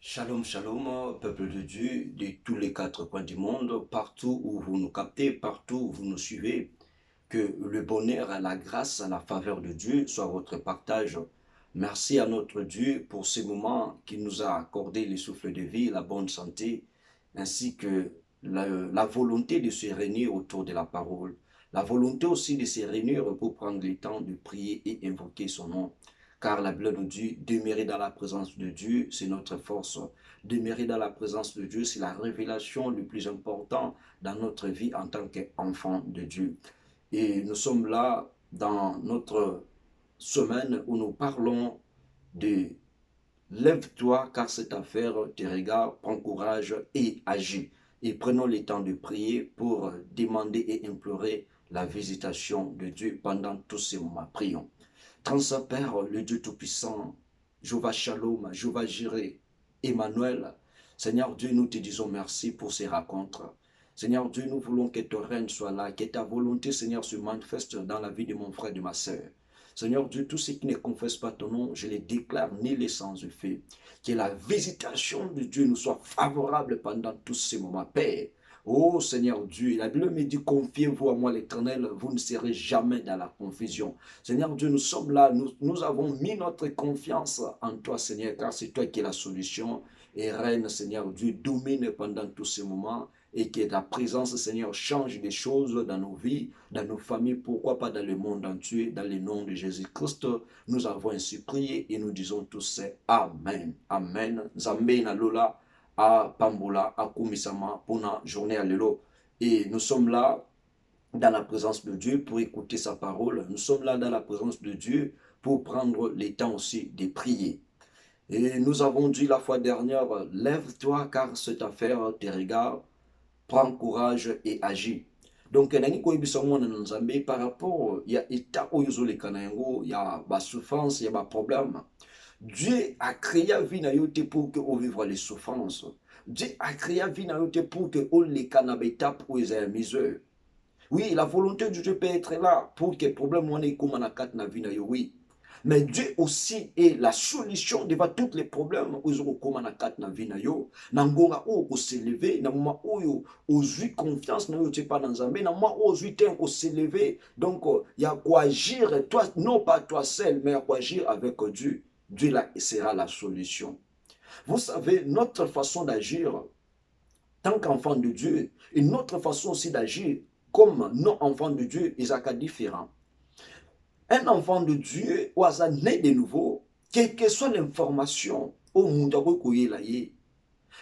Shalom, shalom, peuple de Dieu de tous les quatre coins du monde, partout où vous nous captez, partout où vous nous suivez, que le bonheur, la grâce, la faveur de Dieu soit votre partage. Merci à notre Dieu pour ce moment qui nous a accordé le souffle de vie, la bonne santé, ainsi que la volonté de se réunir autour de la parole, la volonté aussi de se réunir pour prendre le temps de prier et invoquer son nom. Car la Bible nous dit, demeurer dans la présence de Dieu, c'est notre force. Demeurer dans la présence de Dieu, c'est la révélation le plus important dans notre vie en tant qu'enfant de Dieu. Et nous sommes là dans notre semaine où nous parlons de lève-toi car cette affaire te regarde, prends courage et agis. Et prenons le temps de prier pour demander et implorer la visitation de Dieu pendant tous ces moments. Prions. Transcend Père, le Dieu Tout-Puissant, Jéhovah Shalom, Jéhovah Jireh, Emmanuel. Seigneur Dieu, nous te disons merci pour ces rencontres. Seigneur Dieu, nous voulons que ton règne soit là, que ta volonté, Seigneur, se manifeste dans la vie de mon frère et de ma sœur. Seigneur Dieu, tous ceux qui ne confessent pas ton nom, je les déclare nés sans effet. Que la visitation de Dieu nous soit favorable pendant tous ces moments. Père, oh Seigneur Dieu, la Bible me dit, confiez-vous à moi l'Éternel, vous ne serez jamais dans la confusion. Seigneur Dieu, nous sommes là, nous avons mis notre confiance en toi, Seigneur, car c'est toi qui es la solution. Et règne, Seigneur Dieu, domine pendant tous ces moments et que ta présence, Seigneur, change des choses dans nos vies, dans nos familles, pourquoi pas dans le monde entier, dans le nom de Jésus-Christ. Nous avons ainsi prié et nous disons tous Amen. Amen. Zambé na lola à Pambola, à Kumisama, pour la journée à l'élo. Et nous sommes là dans la présence de Dieu pour écouter sa parole. Nous sommes là dans la présence de Dieu pour prendre le temps aussi de prier. Et nous avons dit la fois dernière, lève-toi car cette affaire te regarde, prends courage et agis. Donc, par rapport, il y a état où il y a ma souffrance, il y a ma problème. Dieu a créé la vie pour que on vive les souffrances. Dieu a créé la vie pour que on les canabétape où ils aient misère. Oui, la volonté de Dieu peut être là pour que le problème soit comme na vie na yo, oui. Mais Dieu aussi est la solution devant tous les problèmes où ils ont comme na vie na yo. Nangonga ou s'élever, na moment où ils ont confiance na yo tu pas dans Zambé, na moment où ils ont s'élever. Donc il y a quoi agir toi non pas toi seul, mais il y a quoi agir avec Dieu. Dieu là sera la solution. Vous savez notre façon d'agir tant qu'enfant de Dieu, une autre façon aussi d'agir comme non-enfant de Dieu, ils sont différents. Un enfant de Dieu, ou né de nouveau, quelle que soit l'information, au monde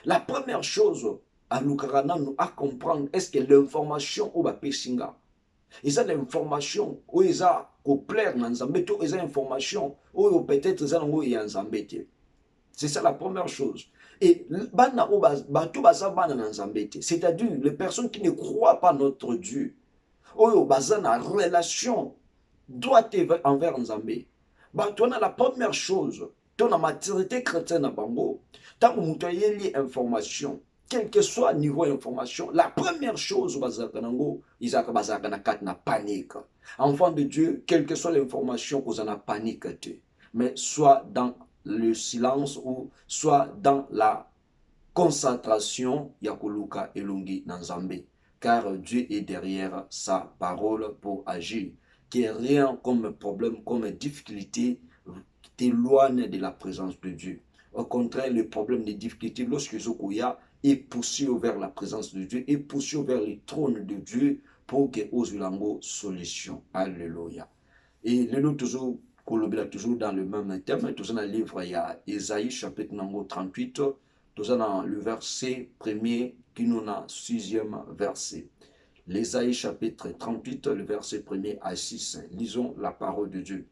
la première chose à nous à comprendre, est-ce que l'information ou la pessinga, ils ont l'information où ils ont au plaire dans Nzambé, ils ont l'information où peut-être ils ont Nzambé. C'est ça la première chose. Et c'est-à-dire les personnes qui ne croient pas notre Dieu, oyo baza na relation droite envers Nzambe. On a la première chose, dans la maturité chrétienne à Bango, tant que vous avez information, quel que soit le niveau d'information, la première chose, ils ont panique. Enfant de Dieu, quelle que soit l'information, vous en avez panique. Mais soit dans le silence ou soit dans la concentration, Yakuluka Elungi Nanzambe. Car Dieu est derrière sa parole pour agir. Que rien comme problème, comme difficulté t'éloigne de la présence de Dieu. Au contraire, le problème des difficultés, lorsque Zokoya est poussé vers la présence de Dieu, est poussé vers le trône de Dieu pour que Ozulango solution. Alléluia. Et le lot toujours, toujours dans le même thème, toujours dans le livre, il y a Ésaïe chapitre numéro 38, toujours dans le verset premier qui nous a sixième verset. L'Ésaïe chapitre 38, le verset premier à 6. Lisons la parole de Dieu.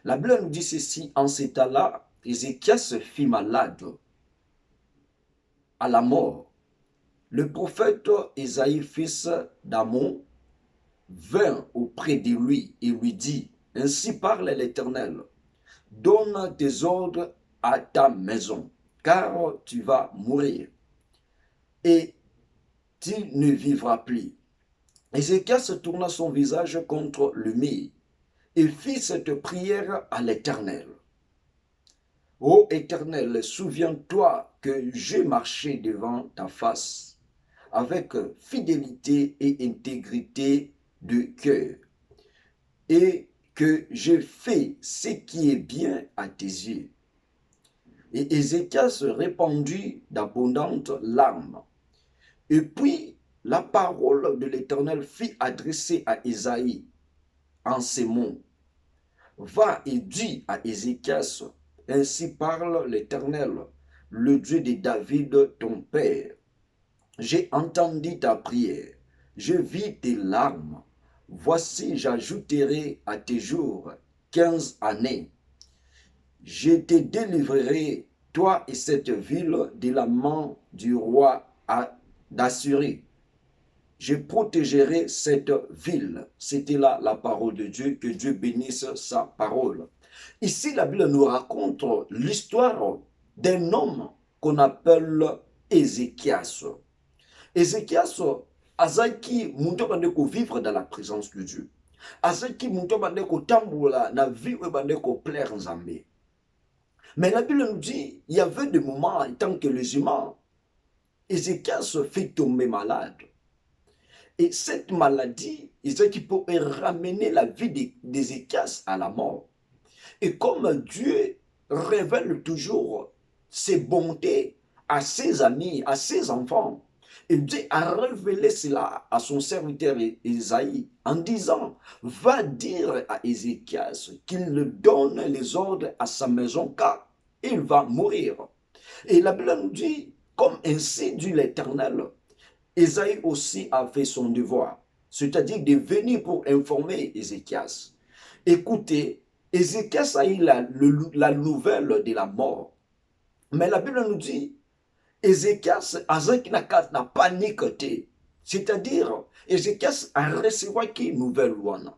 La Bible nous dit ceci, en cet temps-là, Ézéchias fit malade à la mort. Le prophète Ésaïe, fils d'Amon, vint auprès de lui et lui dit, ainsi parle l'Éternel, donne tes ordres à ta maison, car tu vas mourir, et tu ne vivras plus. Ézéchias tourna son visage contre le mur et fit cette prière à l'Éternel. Ô Éternel, souviens-toi que j'ai marché devant ta face avec fidélité et intégrité de cœur, et que j'ai fait ce qui est bien à tes yeux. Et Ézéchias répandit d'abondantes larmes. Et puis, la parole de l'Éternel fut adressée à Ésaïe en ces mots. Va et dis à Ézéchias, ainsi parle l'Éternel, le Dieu de David, ton père. J'ai entendu ta prière, je vis tes larmes. Voici, j'ajouterai à tes jours 15 années. Je te délivrerai, toi et cette ville, de la main du roi d'Assyrie. Je protégerai cette ville. C'était là la parole de Dieu, que Dieu bénisse sa parole. Ici, la Bible nous raconte l'histoire d'un homme qu'on appelle Ézéchias. Ézéchias, azaki muntu bande ko vivre dans la présence de Dieu. Azaki muntu bande ko tambola na vie bande ko plaire nzambe. Mais la Bible nous dit, il y avait des moments, en tant que les humains, Ézéchias fait tomber malade. Et cette maladie, Ézéchias peut ramener la vie d'Ézéchias à la mort. Et comme Dieu révèle toujours ses bontés à ses amis, à ses enfants, et Dieu a révélé cela à son serviteur Ésaïe en disant, va dire à Ézéchias qu'il donne les ordres à sa maison car il va mourir. Et la Bible nous dit, comme ainsi dit l'Éternel, Ésaïe aussi a fait son devoir, c'est-à-dire de venir pour informer Ézéchias. Écoutez, Ézéchias a eu la nouvelle de la mort. Mais la Bible nous dit, Ézéchias n'a panique, c'est-à-dire, Ézéchias a recevoir qui nouvelle wana.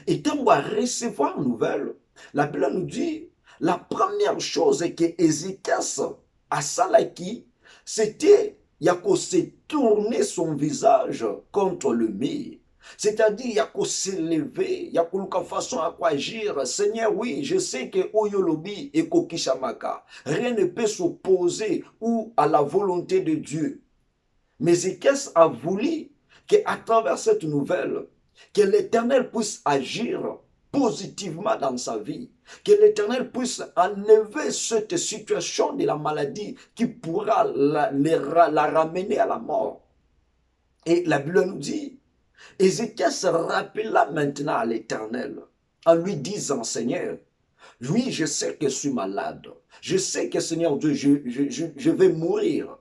Et tant qu'on a recevoir nouvelle, la Bible nous dit, la première chose que Ézéchias a salaki, c'était il y a qu'à se tourner son visage contre le mur. C'est-à-dire, il y a qu'à s'élever, il y a qu'à façon à quoi agir. Seigneur, oui, je sais que Oyolobi et Kokishamaka, rien ne peut s'opposer ou à la volonté de Dieu. Mais Ézéchias a voulu qu'à travers cette nouvelle, que l'Éternel puisse agir positivement dans sa vie, que l'Éternel puisse enlever cette situation de la maladie qui pourra la ramener à la mort. Et la Bible nous dit, Ézéchias se rappela maintenant à l'Éternel en lui disant, Seigneur, oui, je sais que je suis malade, je sais que Seigneur Dieu, je vais mourir.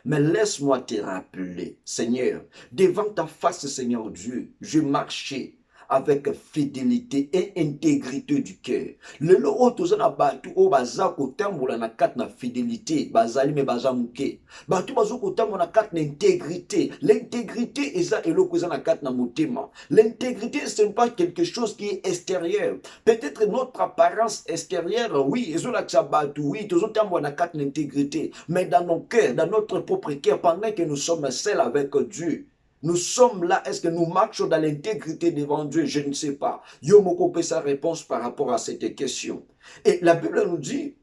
Mais laisse-moi te rappeler, Seigneur, devant ta face, Seigneur Dieu, je marchais avec fidélité et intégrité du cœur. Le lot tozana batu o baza ko tambola na kat na fidélité, bazali me baza muke. Batu bazo ko tambola na kat na intégrité. L'intégrité eza eloko eza na kat na motema. L'intégrité ce n'est pas quelque chose qui est extérieur. Peut-être notre apparence extérieure, oui, ezola batu, oui, tozo tambola na kat na intégrité, mais dans nos cœurs, dans notre propre cœur, pendant que nous sommes seuls avec Dieu, nous sommes là, est-ce que nous marchons dans l'intégrité devant Dieu? Je ne sais pas. Yomoko peut sa réponse par rapport à cette question. Et la Bible nous dit,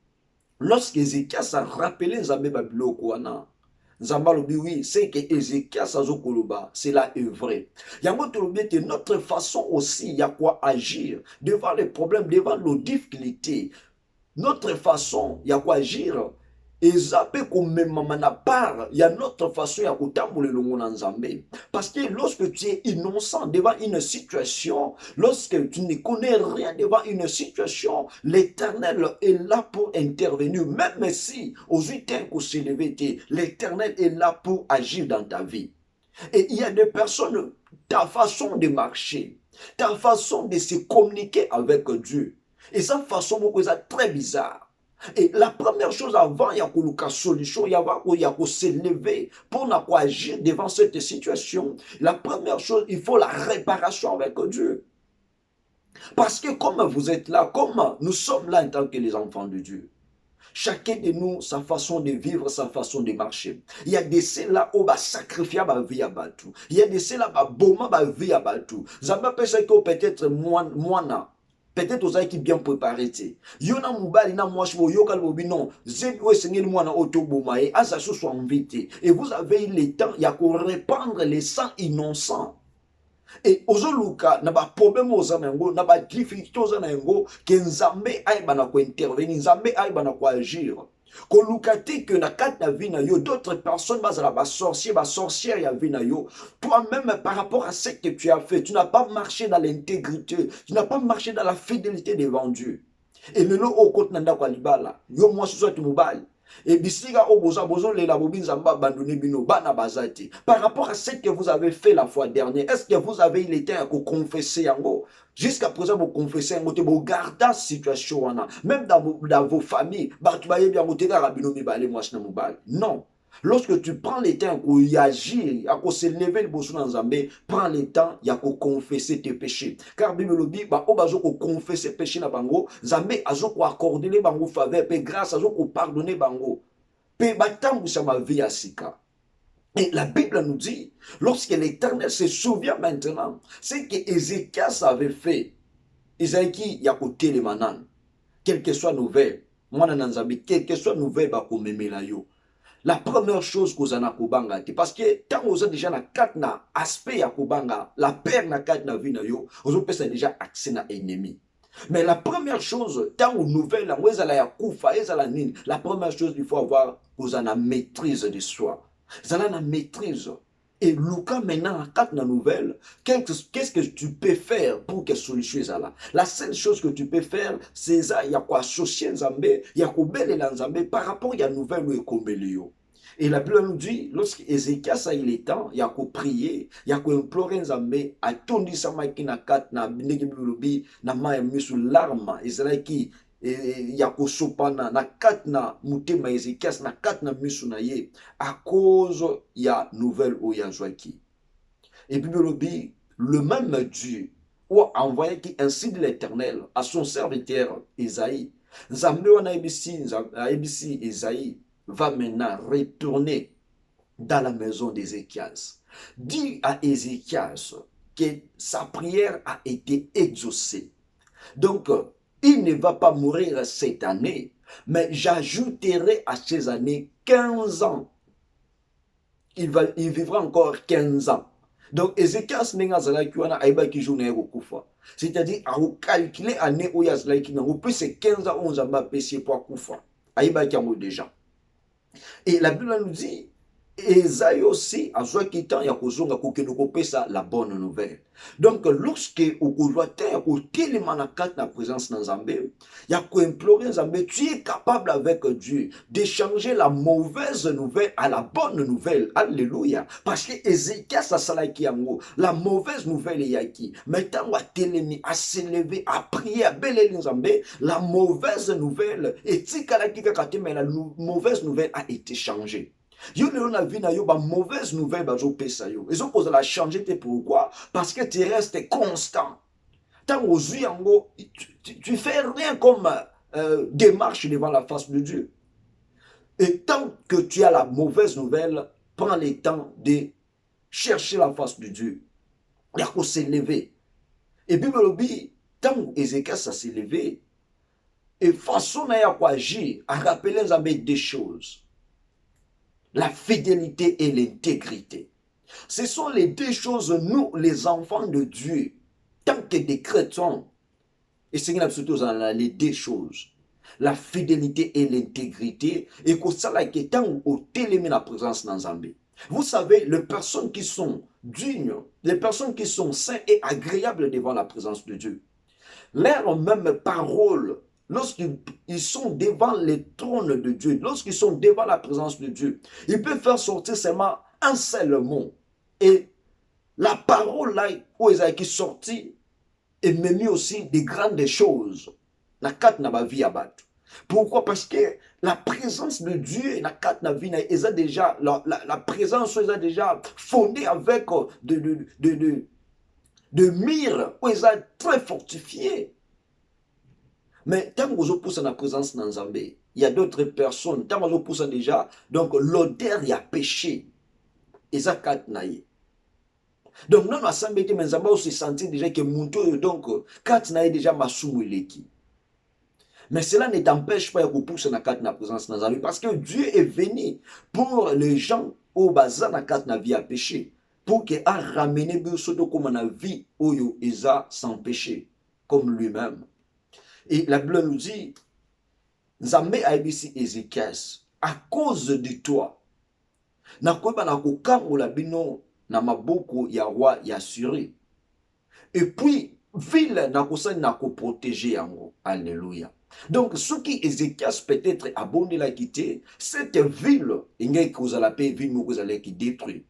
lorsqu'Ézéchias a rappelé Nzambe Babiloko wana, Nzamba lobi oui, c'est que Ézéchias azokoloba, cela est vrai. Yango tolobi que notre façon aussi, il y a quoi agir devant les problèmes, devant nos difficultés. Notre façon, il y a quoi agir. Et zappé comme même na part, il y a notre façon ya kotambola longo na Nzambe. Parce que lorsque tu es innocent devant une situation, lorsque tu ne connais rien devant une situation, l'Éternel est là pour intervenir. Même si aux 8 ans qu'on s'est levé, l'Éternel est là pour agir dans ta vie. Et il y a des personnes, ta façon de marcher, ta façon de se communiquer avec Dieu, et sa façon est très bizarre. Et la première chose avant, il y a une solution, il y a qu'à s'élever pour agir devant cette situation. La première chose, il faut la réparation avec Dieu. Parce que comme vous êtes là, comme nous sommes là en tant que les enfants de Dieu, chacun de nous, sa façon de vivre, sa façon de marcher. Il y a des ceux-là où va sacrifier ma vie à Batou. Il y a des ceux-là où va bomber ma vie à Batou. Ça peut penser que peut-être moi, peut-être aux qui bien préparé te yona mobali na mwasi bo yoka lobi non zemi o sengeli mwana oto bomaye asa so soit invité et vous avez eu le temps ya ko répandre les sangs innocents et ozoluka na ba problème oza na yango na ba difficulté oza na yango ke nzambe ayebana ko intervenir nzambe ayebana ko agir koluka te que na kati na vie na yo d'autres personnes bazala ba sorcière ya vie na yo toi-même par rapport à ce que tu as fait tu n'as pas marché dans l'intégrité tu n'as pas marché dans la fidélité devant Dieu et lelo okoti na ndako ya libala yo mwasi soit mobali et bisika o bozo lela bobi nzamba abandonné bino bana bazati par rapport à ce que vous avez fait la fois dernière est-ce que vous avez eu le temps à confesser yango jusqu'à présent vous confessez yango te vous gardez situation wana même dans vos familles batu baye bien côté ka bino mibale mwasi na mobali non. Lorsque tu prends le temps pour y agir, à se lever le bosso dans Zambé, prends le temps, il y a qu'à confesser tes péchés. Car Bible dit, bah, on va confesser ses péchés na bango, Zambé a zo accorder les bango faveur, pe grâce a zo pardonner bango. Pe batam sa ma vie à sika. Et la Bible nous dit, lorsque l'Éternel se souvient maintenant, c'est que Ézéchias avait fait. Isaïki, il y a côté les manan. Quelle que soit nouvelle, moi nan Zambé, quelle que soit nouvelle, bah, qu'on me la yo. La première chose que vous avez kubanga, parce que tant que vous avez déjà na quatre na aspect ya kubanga, la paix na quatre na vie na yo, vous avez déjà accès na ennemi. Mais la première chose, tant que nouvelle, vous avez ya kufa, la première chose il faut avoir, vous avez la maîtrise de soi. Vous avez la maîtrise. Et Lucas maintenant à quatre na nouvelle, qu'est-ce que tu peux faire pour que solution soit là? La seule chose que tu peux faire, c'est ça, il y a quoi associer Nzambé, il y a quoi belle Nzambé par rapport à la nouvelle ou kombelio. Et la Bible nous dit, lorsque Ézéchias a eu le temps, il y a qu'à prier, il y a qu'à implorer Nzambé, à tondi sa maïki na quatre na binegi bilobi na maya misu larme, Israël qui ya kosopana na kat na mutema Ézéchias na kat na misu na ye à cause ya nouvelle o ya joaki. Et puis le même Dieu a envoyé qui ainsi de l'Éternel à son serviteur Isaïe. Nzambe wana ABC Isaïe va maintenant retourner dans la maison d'Ézéchias. Dit à Ézéchias que sa prière a été exaucée. Donc il ne va pas mourir cette année, mais j'ajouterai à ces années 15 ans. Il vivra encore 15 ans. Donc, Ézéchias n'est c'est-à-dire, à calculer l'année où il y a plus c'est 15 ans où on a payé pour Koufa. Déjà. Et la Bible nous dit, Esaïe aussi, à ce qui temps, il y a la bonne nouvelle. Donc, lorsque vous avez la présence dans Zambé, il y a qu'à implorer Zambé, tu es capable avec Dieu d'échanger la mauvaise nouvelle à la bonne nouvelle. Alléluia. Parce que Ézéchias a salaki yango, la mauvaise nouvelle est yaki. Maintenant, à télémi, à s'élever, à prier, à belé Zambé, la mauvaise nouvelle, et mais la mauvaise nouvelle a été changée. Yo na vie na yo ba mauvaise nouvelle ba zo pesa yo. Ils ont posé la changer pourquoi? Parce que tu restes constant. Tant aux yango, tu fais rien comme démarche devant la face de Dieu. Et tant que tu as la mauvaise nouvelle, prends le temps de chercher la face de Dieu. Il y a qu'à s'élever. Et puis tant Ézéchias s'est levé, et façon à quoi agir, à rappeler des choses. La fidélité et l'intégrité. Ce sont les deux choses, nous, les enfants de Dieu, tant que des chrétiens, et c'est les deux choses. La fidélité et l'intégrité, et que ça, qui tant au télémé la présence dans Zambé. Vous savez, les personnes qui sont dignes, les personnes qui sont saintes et agréables devant la présence de Dieu, leur même parole, lorsqu'ils sont devant le trône de Dieu, lorsqu'ils sont devant la présence de Dieu, ils peuvent faire sortir seulement un seul mot. Et la parole là où ils ont sorti, et même aussi des grandes choses. La carte n'a pas vie à battre. Pourquoi? Parce que la présence de Dieu, la carte n'a vie, déjà, la présence est déjà fondée avec de mire, où ils sont très fortifiés. Mais tant que vous poussez la présence dans Zambé, il y a d'autres personnes, tant que vous poussez déjà, donc l'odeur, il y a péché. Et ça, Donc, non, ensemble, mais on se sentit déjà que mon tour, donc, quand on a déjà ma soumouileki. Mais cela ne t'empêche pas de pousser dans la présence de Dieu, parce que Dieu est venu pour les gens au bazar dans la vie à péché, pour qu'il a ramené comme la vie où ils ont sans péché, comme lui-même. Et la Bible nous dit, Nzambe a ici Ézéchias, à cause de toi, nakoba nakokangola bino na maboko ya roi ya Syrie. Et puis, ville nakosani nakoprotéger yango. Alléluia. Donc, ce qui Ézéchias peut-être abonné la quitter, cette ville, il n'y a qu'à ville qui détruit.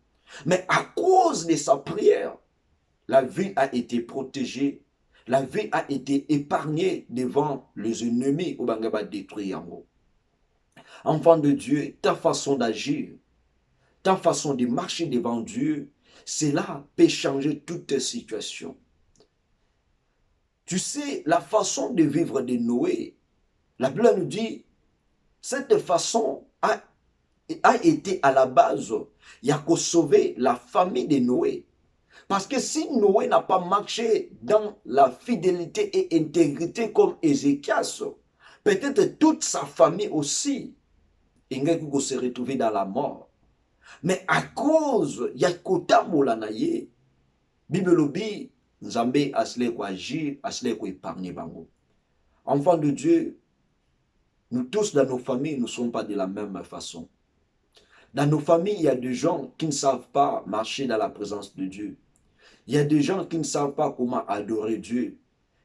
Mais à cause de sa prière, la ville a été protégée, la ville a été épargnée devant les ennemis au Bangaba détruit yango. Enfant de Dieu, ta façon d'agir, ta façon de marcher devant Dieu, cela peut changer toute situation. Tu sais, la façon de vivre de Noé, la Bible nous dit, cette façon a été à la base, il y a qu'à sauver la famille de Noé. Parce que si Noé n'a pas marché dans la fidélité et intégrité comme Ézéchias, peut-être toute sa famille aussi, il va se retrouver dans la mort. Mais à cause, il y a Kota Molanaye, Bible dit, Nzambe asle ko agir, asle ko épargner bango. Enfants de Dieu, nous tous dans nos familles ne sommes pas de la même façon. Dans nos familles, il y a des gens qui ne savent pas marcher dans la présence de Dieu. Il y a des gens qui ne savent pas comment adorer Dieu.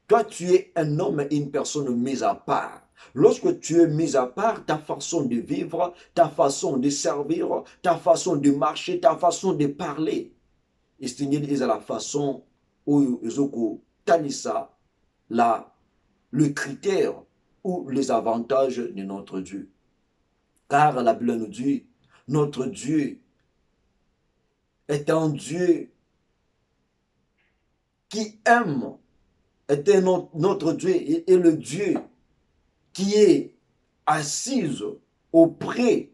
Toi, tu es un homme et une personne mise à part. Lorsque tu es mis à part, ta façon de vivre, ta façon de servir, ta façon de marcher, ta façon de parler, et c'est la façon où Tanissa, le critère ou les avantages de notre Dieu. Car la Bible nous dit, notre Dieu est un Dieu qui aime, est notre Dieu est le Dieu qui est assis auprès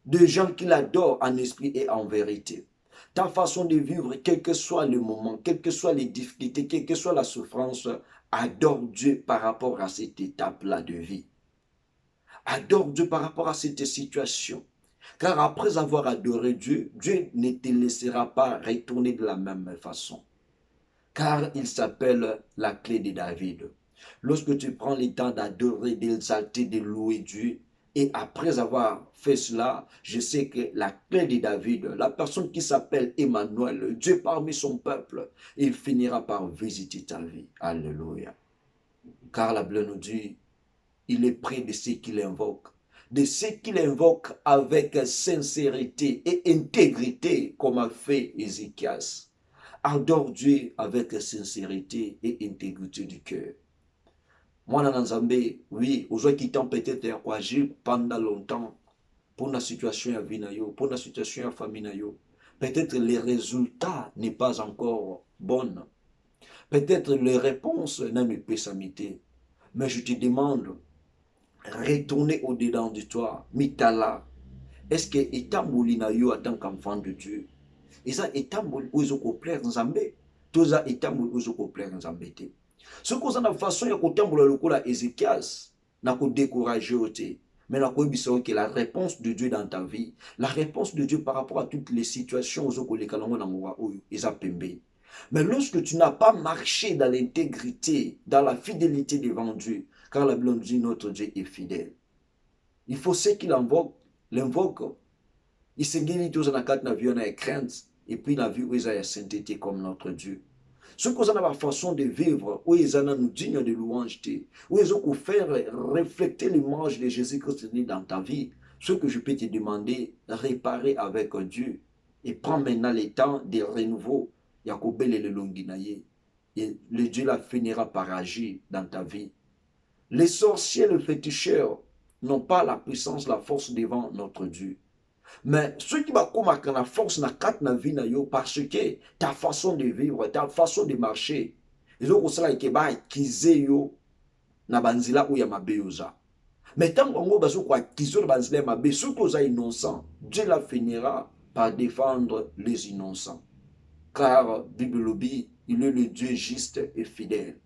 de gens qui l'adorent en esprit et en vérité. Ta façon de vivre, quel que soit le moment, quelles que soient les difficultés, quelle que soit la souffrance, adore Dieu par rapport à cette étape-là de vie. Adore Dieu par rapport à cette situation. Car après avoir adoré Dieu, Dieu ne te laissera pas retourner de la même façon. Car il s'appelle la clé de David. Lorsque tu prends le temps d'adorer, d'exalter, de louer Dieu, et après avoir fait cela, je sais que la clé de David, la personne qui s'appelle Emmanuel, Dieu parmi son peuple, il finira par visiter ta vie. Alléluia. Car la Bible nous dit, il est près de ceux qui l'invoquent. De ceux qui l'invoquent avec sincérité et intégrité, comme a fait Ézéchias. Adore Dieu avec sincérité et intégrité du cœur. Moi, Nzambe, oui, aujourd'hui qui t'ont peut-être agir pendant longtemps pour la situation à Vinayo, pour la situation à Faminayo. Peut-être les résultats n'est pas encore bonnes. Peut-être les réponses n'ont pas samité. Mais je te demande, retournez au-dedans de toi, mitala. Est-ce que Etamboli na yo en tant qu'enfant de Dieu? Et ça, Etamboli où ils ont plaire Nzambe. Tout ça, Etamboli où ils ont plaire Nzambe. Ce qu'on a la façon de Etamboli le coup là, Ézéchias, n'a pas découragé aussi. Mais la que la réponse de Dieu dans ta vie, la réponse de Dieu par rapport à toutes les situations où ils ont pembé. Mais lorsque tu n'as pas marché dans l'intégrité, dans la fidélité devant Dieu, car la Bible dit notre Dieu est fidèle. Il faut ceux qui l'invoquent. Il s'est guéri tous en quatre navires et crainte, et puis la vie où ils ont la sainteté comme notre Dieu. Ce qu'on a la façon de vivre, où ils ont nous dignes de louange, où ils ont faire refléter l'image de Jésus-Christ dans ta vie, ce que je peux te demander, réparer avec Dieu, et prends maintenant le temps de renouveau. Yakobel et le Longinaye. Et le Dieu la finira par agir dans ta vie. Les sorciers, les féticheurs n'ont pas la puissance, la force devant notre Dieu. Mais ceux qui vont combattre la force na quatre na vie na yo parce que ta façon de vivre, ta façon de marcher, ils ont aussi la keba kize yo na banzila ou ya mabeyoza. Mais tant qu'on va sur quoi kizo na banzila mabe, ceux qui sont innocents, Dieu la finira par défendre les innocents. car Bible lobby, il est le Dieu juste et fidèle.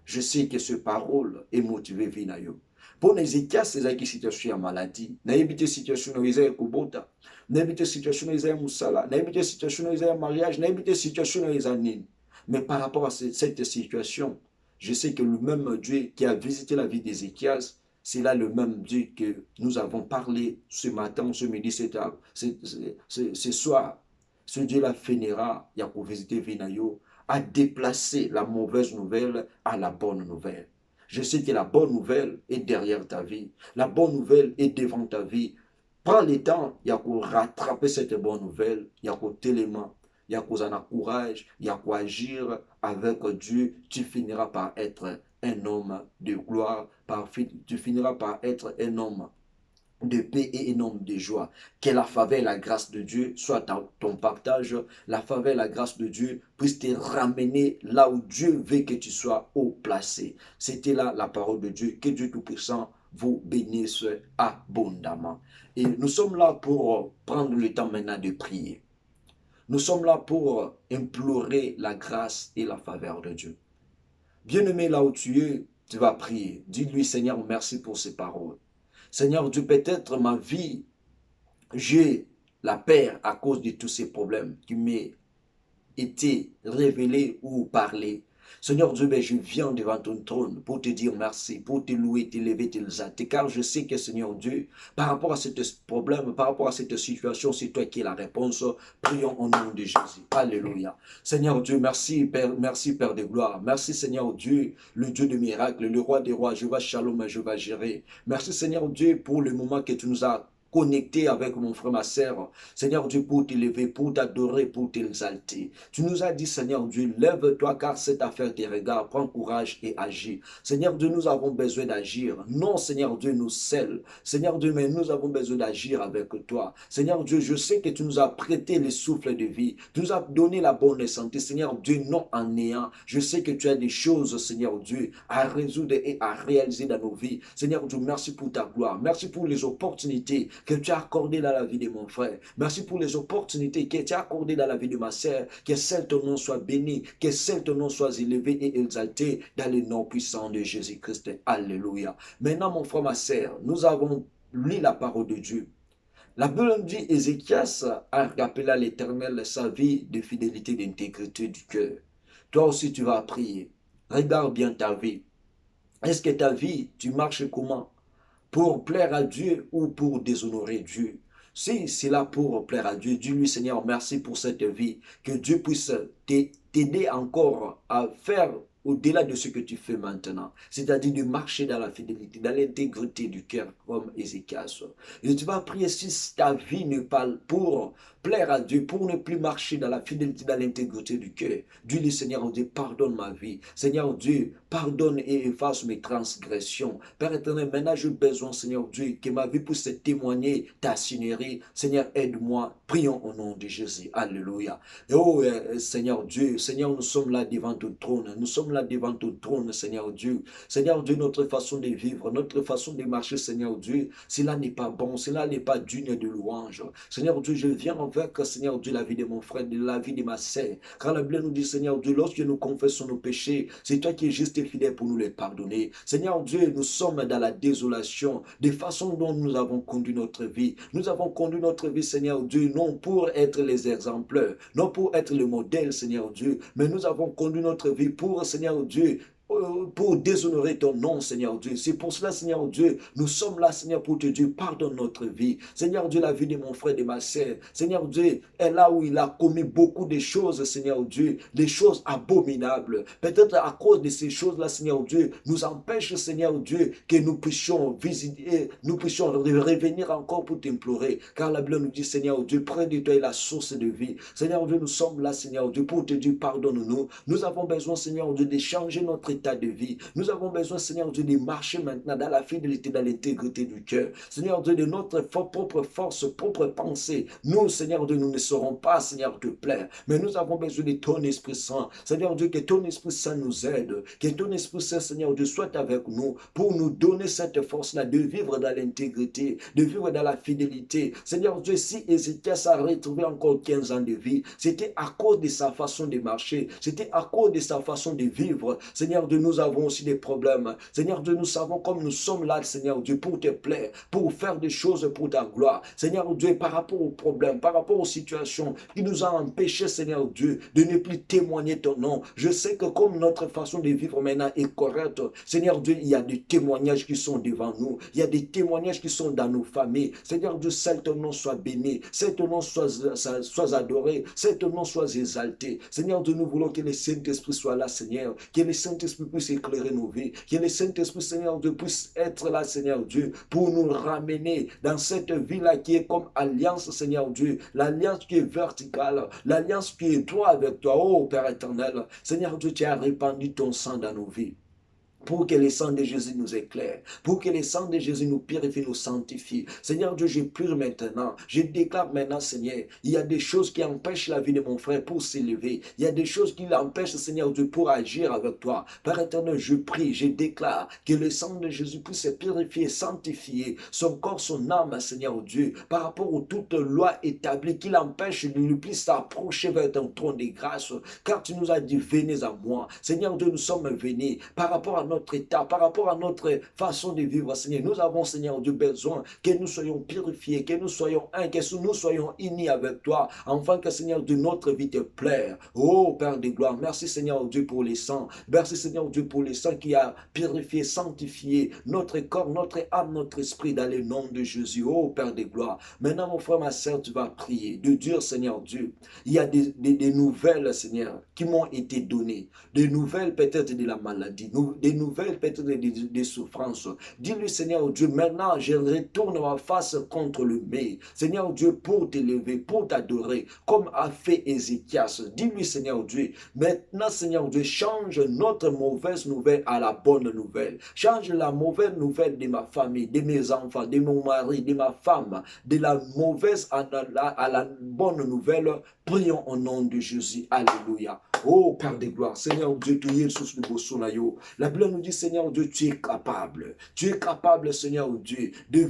Je sais que ce parole est motivé vinayo. Pour les écarts, c'est une situation de maladie. N'habite situation où ils ont kubota. N'habite situation où ils ont musala. N'habite situation où ils ont mariage. N'habite situation où ils ont nini. Mais par rapport à cette situation, je sais que le même Dieu qui a visité la vie d'Ézéchias, c'est là le même Dieu que nous avons parlé ce matin, ce midi, ce soir. Ce Dieu-là finira, il y a pour visiter Vinayo, à déplacer la mauvaise nouvelle à la bonne nouvelle. Je sais que la bonne nouvelle est derrière ta vie. La bonne nouvelle est devant ta vie. Prends le temps, il y a pour rattraper cette bonne nouvelle, il y a pour télément, il y a pour en courage, il y a pour agir avec Dieu. Tu finiras par être un homme de gloire, tu finiras par être un homme de paix et un homme de joie. Que la faveur et la grâce de Dieu soient ton partage. La faveur et la grâce de Dieu puissent te ramener là où Dieu veut que tu sois haut placé. C'était là la parole de Dieu. Que Dieu Tout-Puissant vous bénisse abondamment. Et nous sommes là pour prendre le temps maintenant de prier. Nous sommes là pour implorer la grâce et la faveur de Dieu. Bien-aimé, là où tu es, tu vas prier. Dis-lui, Seigneur, merci pour ces paroles. Seigneur Dieu, peut-être ma vie, j'ai la peur à cause de tous ces problèmes qui m'ont été révélés ou parlés. Seigneur Dieu, je viens devant ton trône pour te dire merci, pour te louer, t'élever, t'exalter, car je sais que Seigneur Dieu, par rapport à ce problème, par rapport à cette situation, c'est toi qui es la réponse. Prions au nom de Jésus. Alléluia. Seigneur Dieu, merci Père de gloire. Merci Seigneur Dieu, le Dieu de miracles, le roi des rois, je vais shalom, je vais gérer. Merci Seigneur Dieu pour le moment que tu nous as connecté avec mon frère, ma sœur. Seigneur Dieu, pour t'élever, pour t'adorer, pour t'exalter. Tu nous as dit, Seigneur Dieu, lève-toi car cette affaire te regarde, prends courage et agis. Seigneur Dieu, nous avons besoin d'agir. Non, Seigneur Dieu, nous seuls. Seigneur Dieu, mais nous avons besoin d'agir avec toi. Seigneur Dieu, je sais que tu nous as prêté le souffle de vie. Tu nous as donné la bonne santé. Seigneur Dieu, non en néant. Je sais que tu as des choses, Seigneur Dieu, à résoudre et à réaliser dans nos vies. Seigneur Dieu, merci pour ta gloire. Merci pour les opportunités que tu as accordées dans la vie de mon frère. Merci pour les opportunités que tu as accordées dans la vie de ma sœur. Que seul ton nom soit béni, que seul ton nom soit élevé et exalté dans le nom puissant de Jésus-Christ. Alléluia. Maintenant, mon frère, ma sœur, nous avons lu la parole de Dieu. La Bible dit, Ézéchias a rappelé à l'Éternel sa vie de fidélité et d'intégrité du cœur. Toi aussi, tu vas prier. Regarde bien ta vie. Est-ce que ta vie, tu marches comment? Pour plaire à Dieu ou pour déshonorer Dieu? Si c'est là pour plaire à Dieu, dis-lui, Seigneur, merci pour cette vie. Que Dieu puisse t'aider encore à faire au-delà de ce que tu fais maintenant. C'est-à-dire de marcher dans la fidélité, dans l'intégrité du cœur comme Ézéchias. Et tu vas prier si ta vie ne parle pour plaire à Dieu, pour ne plus marcher dans la fidélité, dans l'intégrité du cœur. Dis-lui, Seigneur Dieu, pardonne ma vie. Seigneur Dieu, pardonne et efface mes transgressions. Père éternel, maintenant j'ai besoin, Seigneur Dieu, que ma vie puisse témoigner ta signerie. Seigneur, aide-moi. Prions au nom de Jésus. Alléluia. Et oh Seigneur Dieu, Seigneur, nous sommes là devant ton trône. Nous sommes là devant ton trône, Seigneur Dieu. Seigneur Dieu, notre façon de vivre, notre façon de marcher, Seigneur Dieu, cela n'est pas bon, cela n'est pas digne de louange. Seigneur Dieu, je viens avec, Seigneur Dieu, la vie de mon frère, de la vie de ma sœur. Car la Bible nous dit, Seigneur Dieu, lorsque nous confessons nos péchés, c'est toi qui es juste et fidèle pour nous les pardonner. Seigneur Dieu, nous sommes dans la désolation des façons dont nous avons conduit notre vie. Nous avons conduit notre vie, Seigneur Dieu, non pour être les exemplaires, non pour être le modèle, Seigneur Dieu, mais nous avons conduit notre vie pour, Seigneur Dieu, pour déshonorer ton nom, Seigneur Dieu. C'est pour cela, Seigneur Dieu, nous sommes là, Seigneur, pour te dire, pardonne notre vie. Seigneur Dieu, la vie de mon frère et de ma sœur. Seigneur Dieu, est là où il a commis beaucoup de choses, Seigneur Dieu, des choses abominables. Peut-être à cause de ces choses-là, Seigneur Dieu, nous empêche, Seigneur Dieu, que nous puissions visiter, nous puissions revenir encore pour t'implorer. Car la Bible nous dit, Seigneur Dieu, près de toi est la source de vie. Seigneur Dieu, nous sommes là, Seigneur Dieu, pour te dire, pardonne-nous. Nous avons besoin, Seigneur Dieu, de changer notre état de vie. Nous avons besoin, Seigneur Dieu, de marcher maintenant dans la fidélité, dans l'intégrité du cœur. Seigneur Dieu, de notre propre force, propre pensée. Nous, Seigneur Dieu, nous ne serons pas, Seigneur, te plaire. Mais nous avons besoin de ton Esprit Saint. Seigneur Dieu, que ton Esprit Saint nous aide. Que ton Esprit Saint, Seigneur Dieu, soit avec nous pour nous donner cette force-là de vivre dans l'intégrité, de vivre dans la fidélité. Seigneur Dieu, si Ézéchias a retrouvé encore 15 ans de vie, c'était à cause de sa façon de marcher, c'était à cause de sa façon de vivre. Seigneur Dieu, nous avons aussi des problèmes. Seigneur Dieu, nous savons comme nous sommes là, Seigneur Dieu, pour te plaire, pour faire des choses pour ta gloire. Seigneur Dieu, par rapport aux problèmes, par rapport aux situations qui nous ont empêchés, Seigneur Dieu, de ne plus témoigner ton nom. Je sais que comme notre façon de vivre maintenant est correcte, Seigneur Dieu, il y a des témoignages qui sont devant nous. Il y a des témoignages qui sont dans nos familles. Seigneur Dieu, que ton nom soit béni, que ton nom soit adoré, que ton nom soit exalté. Seigneur Dieu, nous voulons que le Saint-Esprit soit là, Seigneur, que le Saint-Esprit puisse éclairer nos vies, que le Saint-Esprit, Seigneur Dieu, puisse être là, Seigneur Dieu, pour nous ramener dans cette vie-là qui est comme alliance, Seigneur Dieu, l'alliance qui est verticale, l'alliance qui est droite avec toi, oh Père éternel. Seigneur Dieu, tu as répandu ton sang dans nos vies, pour que le sang de Jésus nous éclaire, pour que le sang de Jésus nous purifie, nous sanctifie. Seigneur Dieu, je prie maintenant, je déclare maintenant, Seigneur, il y a des choses qui empêchent la vie de mon frère pour s'élever, il y a des choses qui l'empêchent, Seigneur Dieu, pour agir avec toi. Père éternel, je prie, je déclare que le sang de Jésus puisse purifier, sanctifier son corps, son âme, Seigneur Dieu, par rapport aux toutes lois établies qui l'empêchent de ne plus s'approcher vers ton trône de grâce, car tu nous as dit, venez à moi. Seigneur Dieu, nous sommes venus par rapport à notre état, par rapport à notre façon de vivre, Seigneur. Nous avons, Seigneur Dieu, besoin que nous soyons purifiés, que nous soyons un, que nous soyons unis avec toi, afin que, Seigneur Dieu, notre vie te plaire. Oh, Père de gloire, merci, Seigneur Dieu, pour les sangs. Merci, Seigneur Dieu, pour les sangs qui a purifié, sanctifié notre corps, notre âme, notre esprit, dans le nom de Jésus. Oh, Père de gloire. Maintenant, mon frère, ma soeur, tu vas prier de dire, Seigneur Dieu, il y a des nouvelles, Seigneur, qui m'ont été données. Des nouvelles peut-être de la maladie, des nouvelles peut-être des souffrances. Dis-lui, Seigneur Dieu, maintenant je retourne ma face contre le mur. Seigneur Dieu, pour t'élever, pour t'adorer, comme a fait Ézéchias. Dis-lui, Seigneur Dieu, maintenant, Seigneur Dieu, change notre mauvaise nouvelle à la bonne nouvelle. Change la mauvaise nouvelle de ma famille, de mes enfants, de mon mari, de ma femme, de la mauvaise à la bonne nouvelle. Prions au nom de Jésus. Alléluia. Oh, Père de gloire, Seigneur Dieu, tu es sous le bossonayo. La Bible nous dit, Seigneur Dieu, tu es capable. Tu es capable, Seigneur Dieu, de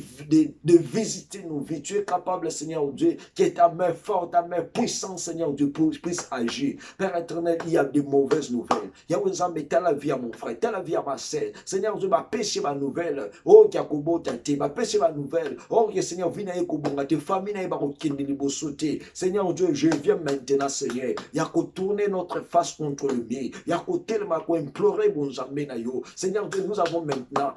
visiter nos vies. Tu es capable, Seigneur Dieu, que ta main forte, ta main puissante, Seigneur Dieu, puisse agir. Père éternel, il y a des mauvaises nouvelles. Il y a des gens, mais telle la vie à mon frère, telle la vie à ma sœur. Seigneur Dieu, ma péché, ma nouvelle. Oh, Yakobo, tate, ma péché, ma nouvelle. Oh, Seigneur, vina ekobonga, te famille na bakokende libosote. Seigneur Dieu, je viens maintenant, Seigneur. Yako tourner notre face contre le mur. Yako tellement implorer bon jamais na yo. Seigneur Dieu, nous avons maintenant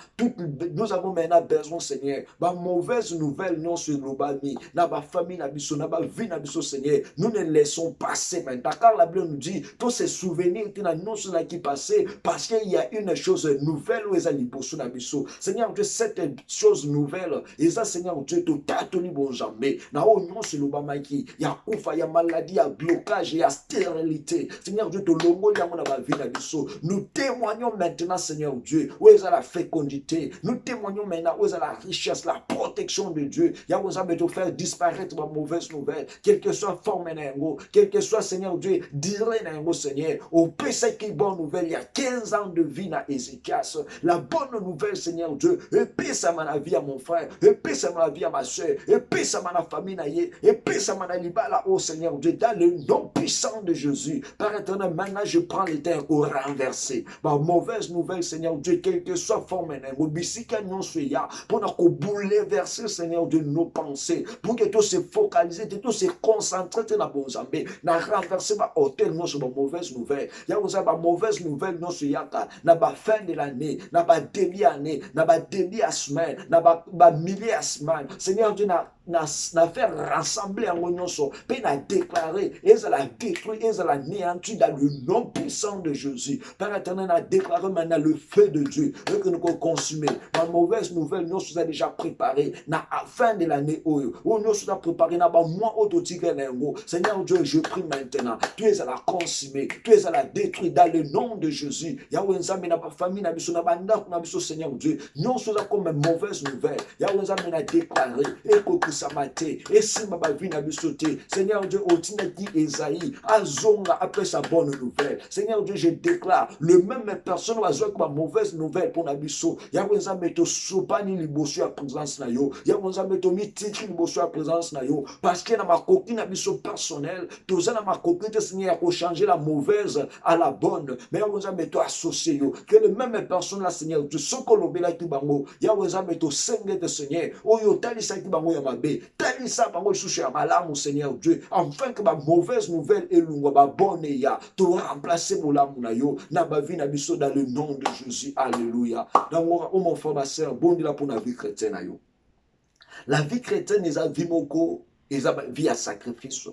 besoin, Seigneur. Ma mauvaise nouvelle non sur le bami, na ba famille na biso, na ba vie na biso, Seigneur. Nous ne laissons passer maintenant, car la Bible nous dit tous ces souvenirs qui passaient, parce qu'il y a une chose nouvelle où ils allaient bosser na biso. Seigneur Dieu, cette chose nouvelle, et ça, Seigneur Dieu, tout tâtonné bon jamais. Na o non sur le bamaki, il y a koufa, il y a maladie, il y a blocage, il y a stérilité. Seigneur Dieu, tout longo ya mon ba vie na biso. Nous témoignons maintenant, Seigneur Dieu, où est la fécondité. Nous témoignons maintenant où est la richesse, la protection de Dieu. Il y a besoin de faire disparaître ma mauvaise nouvelle, quelle que soit forme n'engo, quel que soit, Seigneur Dieu, dire n'engo, Seigneur. Au PC qui bonne nouvelle, il y a 15 ans de vie na Ézéchias. La bonne nouvelle, Seigneur Dieu, épée ça ma vie à mon frère, épée ça ma vie à ma soeur, épée ça ma famille na ye, épée ça ma libala, oh Seigneur Dieu, dans le nom puissant de Jésus. Par éternel, maintenant je prends les terres au renversé. Ma mauvaise nouvelle, Seigneur Dieu, quel que soit forme n'engo, bisika nyon suya, pour nous bouleverser, Seigneur Dieu, nos pensées, pour que tout se focaliser, tout se concentrer dans bon zambé, na renverser ma hôtel non sur ma mauvaise nouvelle. Il y a aussi ma mauvaise nouvelle non sur yaka, na ba fin de l'année, na ba début année, na ba début à semaine, na ba milieu à semaine. Seigneur Dieu, na faire rassembler en union so, puis na déclarer déclaré, et ça l'a détruit, et ça l'a anéanti dans le nom puissant de Jésus. Père éternel a déclaré maintenant le feu de Dieu, et que nous consumer. Ma mauvaise nouvelle, nous sommes déjà préparés, na fin de l'année, où nous sommes préparés, na moi, Seigneur Dieu, je prie maintenant, tu es à la consumer, tu es à la détruire dans le nom de Jésus. Yahweh Nzambe na famille, na biso na bandako, na biso Seigneur Dieu, nous sommes comme une mauvaise nouvelle. Yahweh Nzambe na déclaré, et que ça m'a été, et si ma vie n'a bisoté, Seigneur Dieu, au dit Esaïe, azonga après sa bonne nouvelle. Seigneur Dieu, je déclare, le même personne va jouer comme mauvaise nouvelle pour Nabiso. Yahweh Nzambe to sopani liboso à présence na yo. Yahweh Nzambe to mitiki liboso à présence na yo. Parce que na ma coquine Nabiso personnel, tous na ma coquine Seigneur pour changer la mauvaise à la bonne. Mais Yahweh Nzambe to associé yo. Que le même personne là Seigneur, tu sokolobela ki bango. Yahweh Nzambe to senge de Seigneur. Oyo talisa ki bango ya mabe. Talisa bango sushi ya malamu Seigneur Dieu. Enfin que ma mauvaise nouvelle est longue, ma bonne ya. Tu remplacer mon lamu na yo. Na ba vie na biso dans le nom de Jésus. Alléluia. Donc, mon frère, ma soeur, bon Dieu là pour la vie chrétienne. La vie chrétienne, ils ont vie moko, ils ont vie à sacrifice.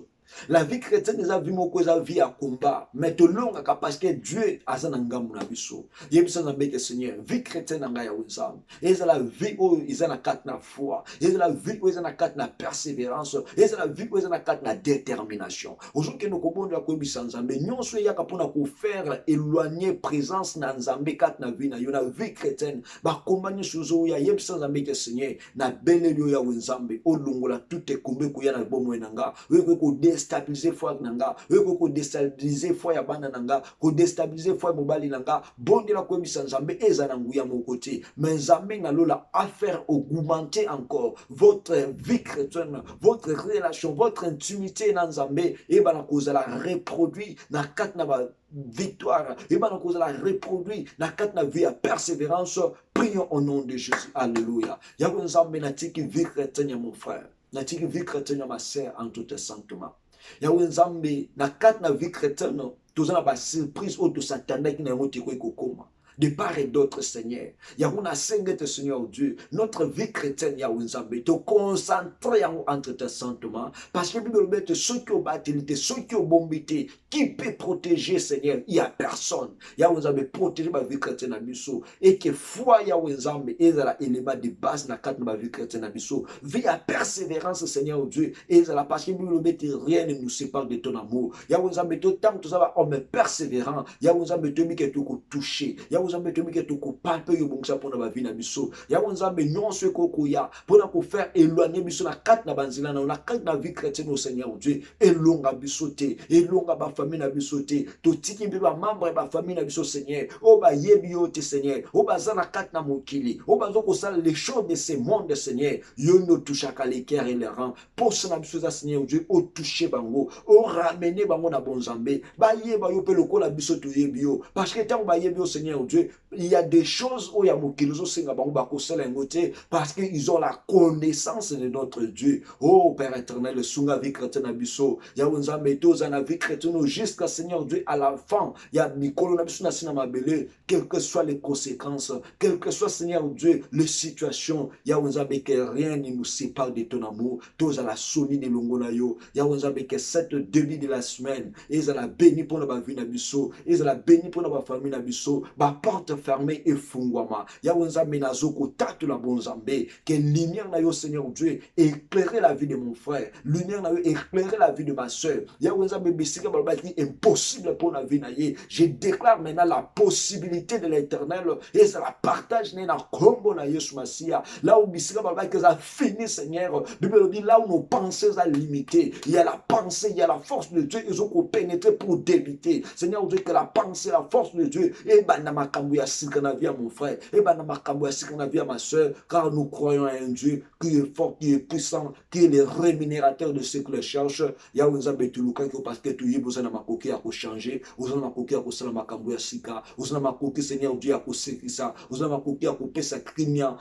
La vie chrétienne, ils ont vie moko, ils ont vie à combat. Mais tout le long, parce que Dieu a sa nangam na biso. Il y a besoin de Seigneur. Vie chrétienne nanga ya wizam. Ils ont la vie où ils ont la carte na foi. Ils ont la vie où ils ont la carte na persévérance. Ils ont la vie où ils ont la carte na détermination. Aujourd'hui, nous comprenons la kobi sans Nzambe. Nous sommes ya kapona ko faire éloigner présence na Nzambe kat na vie na yo na vie chrétienne. Ba kombani suzo ya yeb sans Nzambe ke Seigneur na benelio ya Nzambe. O longola tout est kumbe ko ya na bomo nanga. We ko déstabiliser foi nanga, ko déstabiliser foi ya bana nanga, ko déstabiliser foi mobali nanga, bonde la komisa Nzambe ezana nguya mon côté. Mais Nzambe na lola à faire augmenter encore votre vie chrétienne, votre relation, votre intimité na Nzambe et bana ko la reproduire na kat na ba victoire et bana ko la reproduire na kat na vie à persévérance. Prions au nom de Jésus. Alléluia. Yahweh Nzambe na tiki vie chrétienne mon frère. Na tiki vie chrétienne ma sœur en tout sanctement. Yahweh Nzambe na kat na vie chrétienne tozana ba surprise auto satanique na ngoti ko kokoma de part et d'autre Seigneur. Yahweh na sengete Seigneur Dieu, notre vie chrétienne Yahweh Nzambe te concentrer entre tes sentiments parce que Bible dit ceux qui ont battu, ceux qui ont bombité, qui peut protéger Seigneur, il y a personne. Yahweh Nzambe protéger ma vie chrétienne à biso et que foi Yahweh Nzambe est la élément de base na kat ma vie chrétienne à biso. Vie à persévérance Seigneur Dieu et la parce que Bible dit rien ne nous sépare de ton amour. Yahweh Nzambe te tant que ça va homme persévérant. Yahweh Nzambe te mi que tu toucher. Yahweh Nzambe te mi que tu palper yo bongsa pour na vie na biso. Yahweh Nzambe non ce kokoya pour na ko faire éloigner biso na kat na banzila na kat na vie chrétienne au Seigneur Dieu et longa biso te et longa ba famille na biso te to tiki bi ba membre ba famille na biso Seigneur o ba yebi yo te Seigneur o ba zana kat na mokili o ba zoko sala les choses de ce monde Seigneur yo no touchaka les cœurs et les rangs pour ça biso za Seigneur Dieu o toucher bango o ramener bango na bon Nzambe ba yeba yo pe lokola biso to yebi yo parce que tant ba yebi yo Seigneur Dieu il y a des choses où il y a mokili zo senga bango ba ko sala ngote parce que ils ont la connaissance de notre Dieu. Oh Père éternel, sunga vie chrétienne abisso. Yahweh Nzambe toza na vie chrétienne jusqu'à Seigneur Dieu à la fin. Il y a Nicolo na biso na sina mabele, quelles que soient les conséquences, quelles que soient Seigneur Dieu les situations. Yahweh Nzambe que rien ne nous sépare de ton amour. Toza la solide de longo na yo. Yahweh Nzambe que cette début de la semaine, ils la béni pour la vie na biso, ils la béni pour la famille na biso. Ba porte fermée et fungwama. Yahweh Nzambe na zoko tatu la bon Nzambe que lumière na yo Seigneur Dieu éclairer la vie de mon frère, lumière na yo éclairer la vie de ma soeur. Yahweh Nzambe bisika balba qui impossible pour la vie na ye. Je déclare maintenant la possibilité de l'éternel et ça la partage na kombo na Yesu Masia. Là où bisika balba que ça fini Seigneur. Bible dit là où nos pensées sont limitées, il y a la pensée, il y a la force de Dieu, ils ont pénétré pour débiter. Seigneur Dieu que la pensée, la force de Dieu et banama kambuya sika na vie à mon frère et banama kambuya sika na vie à ma soeur car nous croyons à un Dieu qui est fort, qui est puissant, qui est le rémunérateur de ceux qui le cherchent. Yahweh Nzambe tuluka parce que tu y besoin de ma coquille à changer, besoin de ma coquille à cela ma kambuya sika, besoin de ma coquille Seigneur Dieu à ça, besoin de ma coquille à pesa kimia,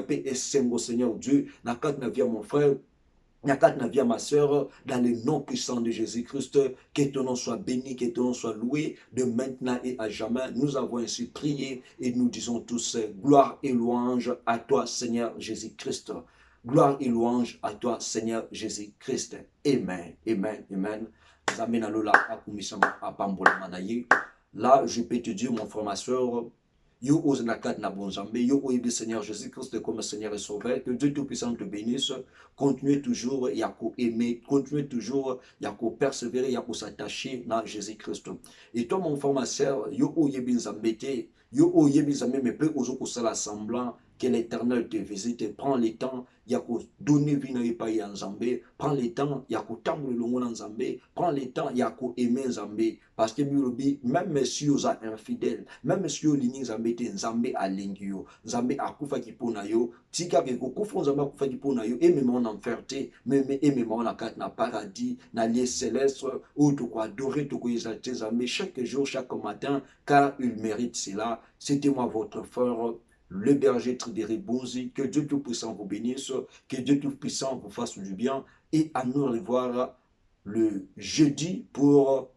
pe esengo Seigneur Dieu, na kat na vie à mon frère. Nakat na vie à ma soeur, dans le nom puissant de Jésus-Christ, que ton nom soit béni, que ton nom soit loué, de maintenant et à jamais. Nous avons ainsi prié et nous disons tous gloire et louange à toi, Seigneur Jésus-Christ. Gloire et louange à toi, Seigneur Jésus-Christ. Amen, amen, amen. Là, je peux te dire, mon frère, ma soeur, yo ose na kat na bonzambe, yo oyebi Seigneur Jésus-Christ comme Seigneur et Sauveur, que Dieu Tout-Puissant te bénisse, continuez toujours, y a qu'à aimer, continuez toujours, y a qu'à persévérer, y a qu'à s'attacher dans Jésus-Christ. Et toi, mon frère, ma soeur, yo oyebi nzambete, yo oyebi nzambe, mais peut oser sala semblant que l'Éternel te visite, prends le temps, il y a qu'à donner vie na epai ya Nzambe, prends le temps, il y a qu'à tambour le na Nzambe, prends le temps, il y a qu'à aimer Nzambe, parce que même si vous êtes infidèle, même si vous êtes Nzambe, Nzambe a lingio, Nzambe a kufa kipona yo, tika ke kufa Nzambe a kufa kipona yo, et même en enfer, même en la carte na paradis, na lieu céleste, où tu quoi adorer, tu quoi exalter Nzambe chaque jour, chaque matin, car il mérite cela. C'était moi votre frère, le berger Tridéry Bonzi. Que Dieu Tout-Puissant vous bénisse, que Dieu Tout-Puissant vous fasse du bien, et à nous revoir le jeudi pour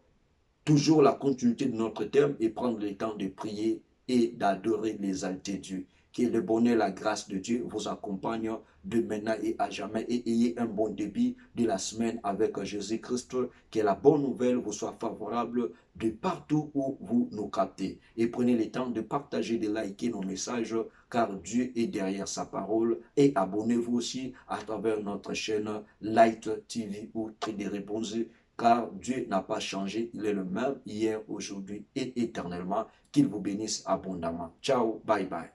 toujours la continuité de notre thème et prendre le temps de prier et d'adorer l'exalter Dieu. Que le bonheur, la grâce de Dieu vous accompagne de maintenant et à jamais, et ayez un bon début de la semaine avec Jésus-Christ. Que la bonne nouvelle vous soit favorable de partout où vous nous captez. Et prenez le temps de partager, de liker nos messages, car Dieu est derrière sa parole. Et abonnez-vous aussi à travers notre chaîne Light TV ou Tridéry Bonzi, car Dieu n'a pas changé, il est le même hier, aujourd'hui et éternellement. Qu'il vous bénisse abondamment. Ciao, bye bye.